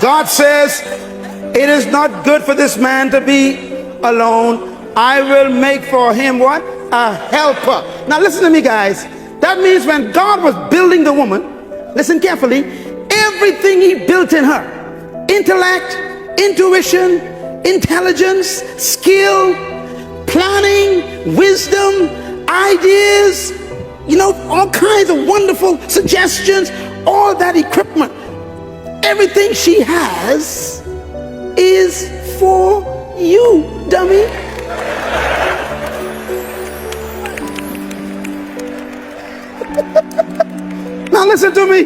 God says, it is not good for this man to be alone. I will make for him what? A helper. Now listen to me, guys. That means when God was building the woman, listen carefully, everything he built in her, intellect, intuition, intelligence, skill, planning, wisdom, ideas, all kinds of wonderful suggestions, all that equipment, everything she has is for you, dummy. Now listen to me.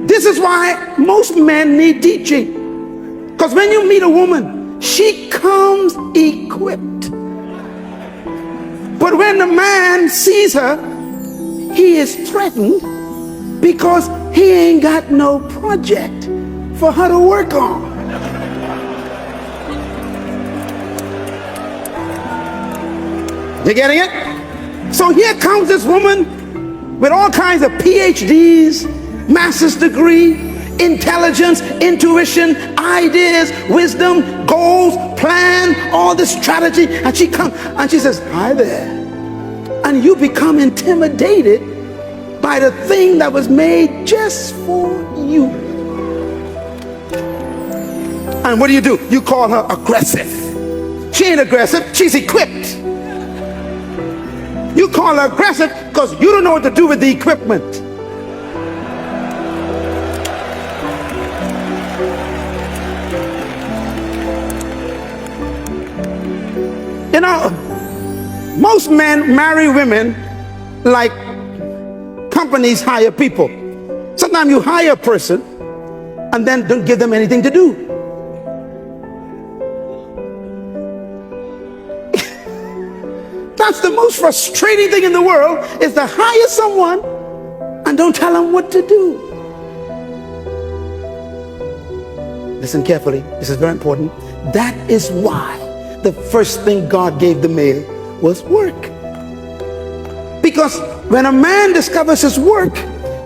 This is why most men need teaching. Because when you meet a woman, she comes equipped. But when the man sees her, he is threatened because he ain't got no project for her to work on. You getting it? So here comes this woman with all kinds of PhDs, master's degree, intelligence, intuition, ideas, wisdom, goals, plan, all this strategy, and she comes and she says, hi there. And you become intimidated by the thing that was made just for you. And what do? You call her aggressive. She ain't aggressive, she's equipped. You call her aggressive because you don't know what to do with the equipment. Most men marry women like companies hire people. Sometimes you hire a person and then don't give them anything to do. That's the most frustrating thing in the world, is to hire someone and don't tell them what to do. Listen carefully, this is very important. That is why the first thing God gave the male was work. Because when a man discovers his work,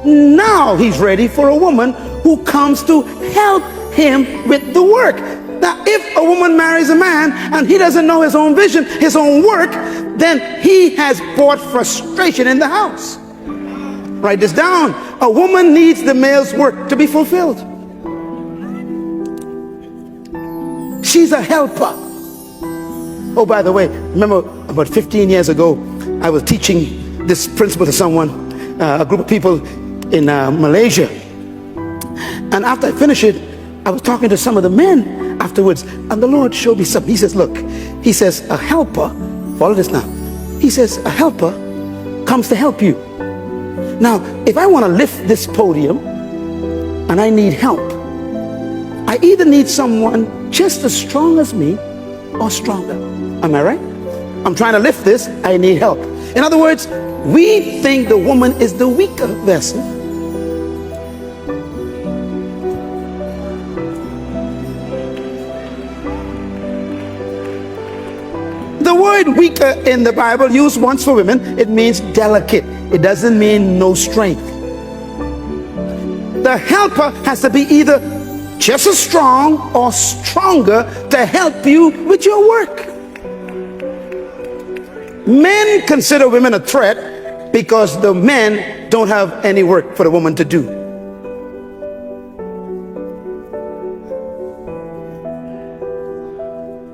now he's ready for a woman who comes to help him with the work. Now, if a woman marries a man and he doesn't know his own vision, his own work, then he has brought frustration in the house. Write this down. A woman needs the male's work to be fulfilled. She's a helper. Oh, by the way, remember about 15 years ago, I was teaching this principle to someone, a group of people in Malaysia. And after I finished it, I was talking to some of the men afterwards, and the Lord showed me something. He says, look, he says, a helper, follow this now. He says, a helper comes to help you. Now, if I want to lift this podium and I need help, I either need someone just as strong as me or stronger. Am I right? I'm trying to lift this, I need help. In other words, we think the woman is the weaker vessel. The word weaker in the Bible, used once for women, it means delicate. It doesn't mean no strength. The helper has to be either just as strong or stronger to help you with your work. Men consider women a threat because the men don't have any work for the woman to do.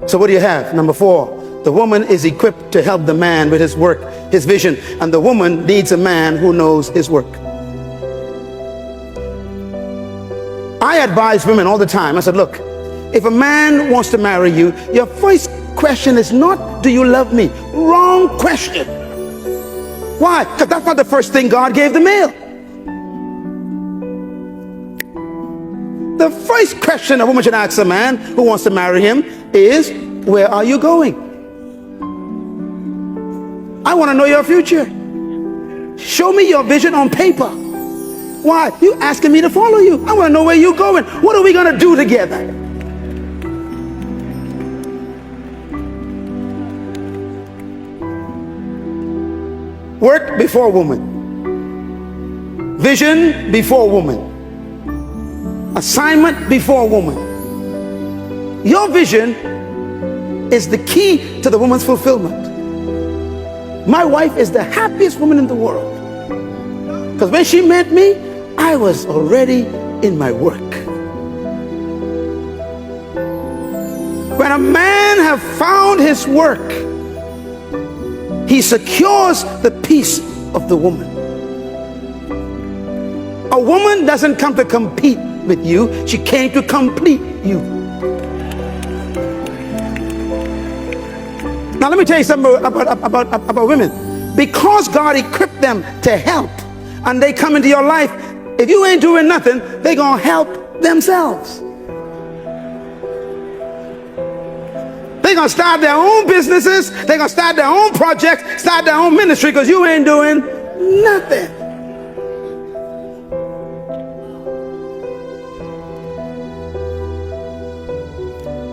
So what do you have? Number 4, the woman is equipped to help the man with his work, his vision, and the woman needs a man who knows his work. I advise women all the time. I said, look, if a man wants to marry you, your first question is not, do you love me? Wrong question. Why? Because that's not the first thing God gave the male. The first question a woman should ask a man who wants to marry him is, where are you going? I want to know your future. Show me your vision on paper. Why? You asking me to follow you. I want to know where you're going. What are we going to do together? Work before woman. Vision before woman. Assignment before woman. Your vision is the key to the woman's fulfillment. My wife is the happiest woman in the world. Because when she met me, I was already in my work. When a man has found his work, he secures the peace of the woman. A woman doesn't come to compete with you, she came to complete you. Now let me tell you something about women. Because God equipped them to help, and they come into your life, if you ain't doing nothing, they're going to help themselves. They're going to start their own businesses, they're going to start their own projects, start their own ministry, because you ain't doing nothing.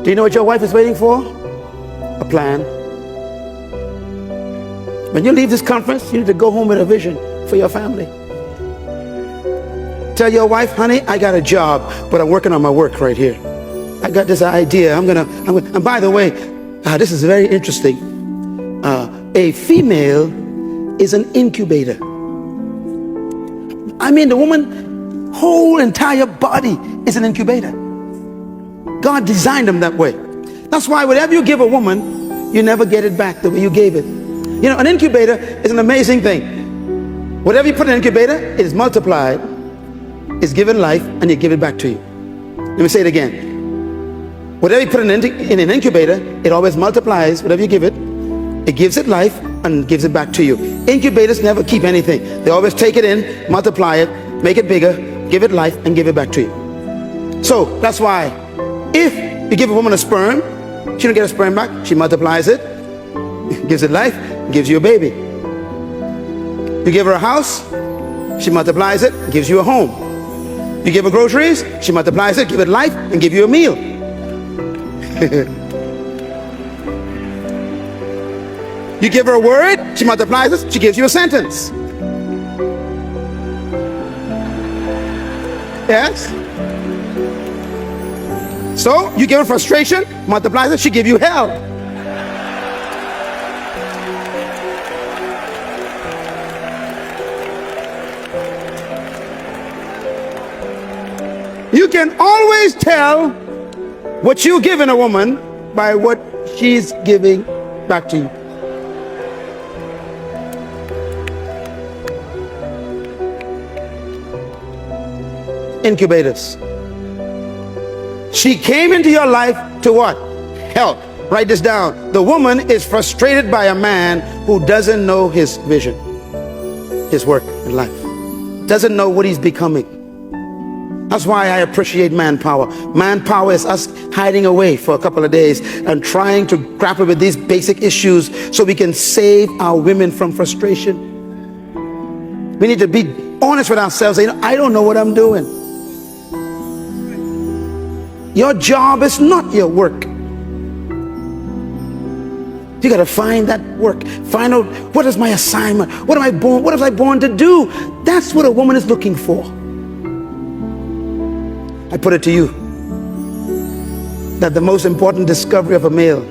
Do you know what your wife is waiting for? A plan. When you leave this conference, you need to go home with a vision for your family. Tell your wife, honey, I got a job, but I'm working on my work right here. I got this idea. And by the way, this is very interesting. A female is an incubator. I mean, the woman's whole entire body is an incubator. God designed them that way. That's why whatever you give a woman, you never get it back the way you gave it. You know, an incubator is an amazing thing. Whatever you put in an incubator, it is multiplied, is given life, and you give it back to you. Let me say it again. Whatever you put in an incubator, it always multiplies. Whatever you give it, it gives it life and gives it back to you. Incubators never keep anything. They always take it in, multiply it, make it bigger, give it life, and give it back to you. So that's why if you give a woman a sperm, she don't get a sperm back. She multiplies it, gives it life, gives you a baby. You give her a house, she multiplies it, gives you a home. You give her groceries, she multiplies it, give it life, and give you a meal. You give her a word, she multiplies it, she gives you a sentence. Yes? So you give her frustration, multiplies it, she gives you hell. You can always tell what you're giving a woman by what she's giving back to you. Incubators. She came into your life to what? Help. Write this down. The woman is frustrated by a man who doesn't know his vision, his work in life, doesn't know what he's becoming. That's why I appreciate manpower. Manpower is us hiding away for a couple of days and trying to grapple with these basic issues so we can save our women from frustration. We need to be honest with ourselves. Say, I don't know what I'm doing. Your job is not your work. You got to find that work. Find out, what is my assignment? What was I born to do? That's what a woman is looking for. I put it to you that the most important discovery of a male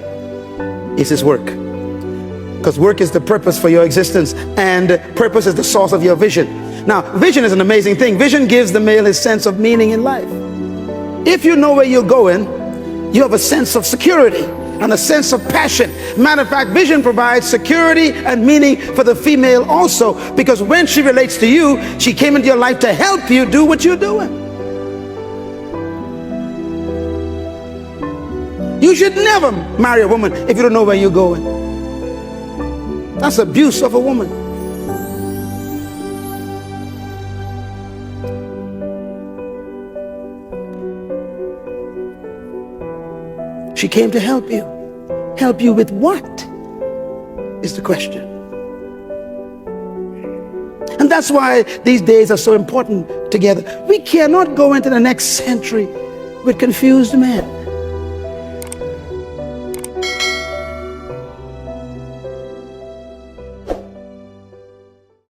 is his work. Because work is the purpose for your existence, and purpose is the source of your vision. Now, vision is an amazing thing. Vision gives the male his sense of meaning in life. If you know where you're going, you have a sense of security and a sense of passion. Matter of fact, vision provides security and meaning for the female also, because when she relates to you, she came into your life to help you do what you're doing. You should never marry a woman if you don't know where you're going. That's abuse of a woman. She came to help you. Help you with what is the question. And that's why these days are so important together. We cannot go into the next century with confused men.